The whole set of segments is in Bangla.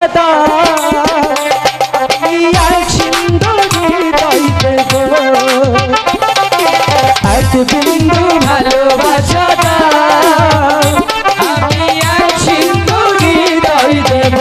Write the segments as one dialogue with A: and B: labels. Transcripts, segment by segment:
A: এক বিন্দু ভালোবাসা আমি এক সিন্ধু হৃদয় দেব।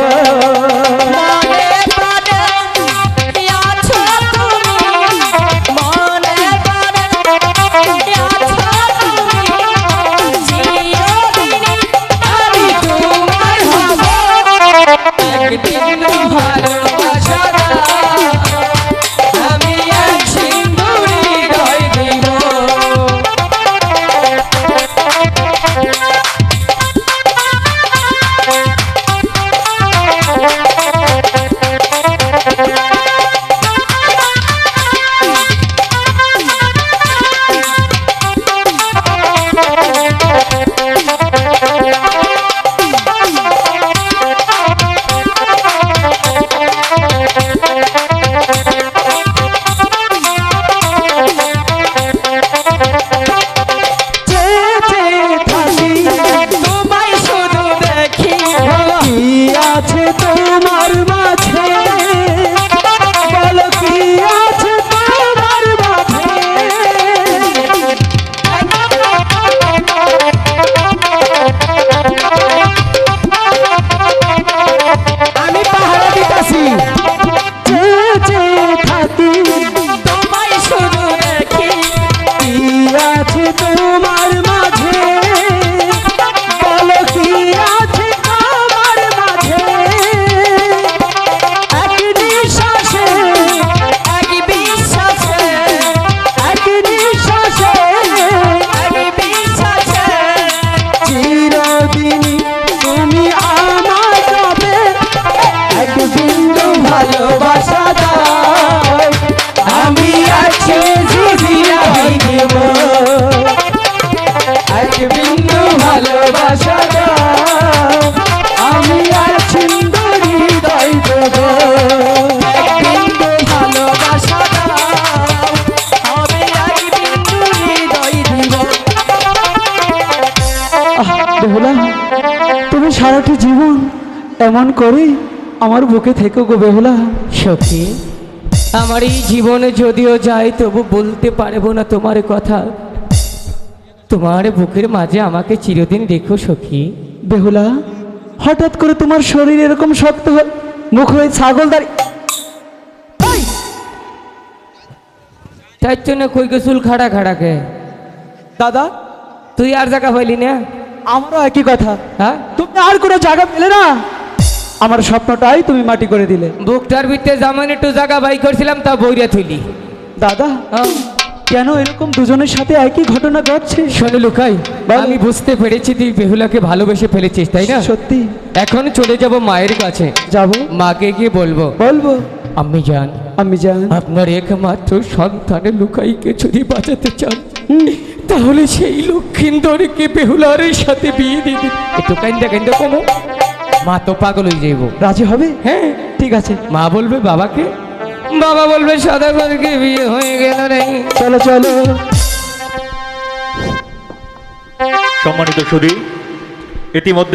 A: তুমি সারাটি জীবন এমন করে আমার বুকে থেকো গো বেহুলা।
B: সখী, আমার এই জীবনে যদিও যায় তবু বলতে পারবো না তোমার কথা। তোমার বুকের মাঝে আমাকে চিরদিন রেখো সখী।
A: বেহুলা, হঠাৎ করে তোমার শরীর এরকম শক্ত হয়, মুখ হয়ে ছাগল দাঁড়ি,
B: তার জন্য কই চুল খাড়া খাড়াকে।
A: দাদা
B: তুই আর জায়গা পাইলি না?
A: আমারও একই কথা।
B: হ্যাঁ,
A: তুমি আর কোনো জায়গা পেলে না, আমার স্বপ্নটাই তুমি মাটি করে দিলে।
B: বুকটার ভিতরে যেমন একটু জায়গা বাই করছিলাম তা বইরা থইলি।
A: দাদা কেন এরকম দুজনের সাথে একই ঘটনা ঘটছে?
B: শোনো লুকাই, আমি বুঝতে পেরেছি তুই বেহুলাকে ভালোবেসে ফেলেছিস, তাই না?
A: সত্যি।
B: এখন চলে যাব মায়ের কাছে।
A: যাব?
B: মাকে গিয়ে বলবো আমি জান, আপনার একমাত্র সন্তানের লুকাইকে যদি বাঁচাতে চান তাহলে সেই লক্ষ্মীন্দরকে বেহুলার সাথে বিয়ে দিয়ে দিন। একটু কান্দা কান্দা কোনো মা তো পাগল হয়ে যাইব।
A: রাজি হবে?
B: হ্যাঁ
A: ঠিক আছে।
B: মা বলবে বাবাকে, বাবা বলবে সদাগরকে বিয়ে হয়ে গেল রে।
A: চলো চলো।
C: সম্মানিত সুধী, ইতিমধ্যে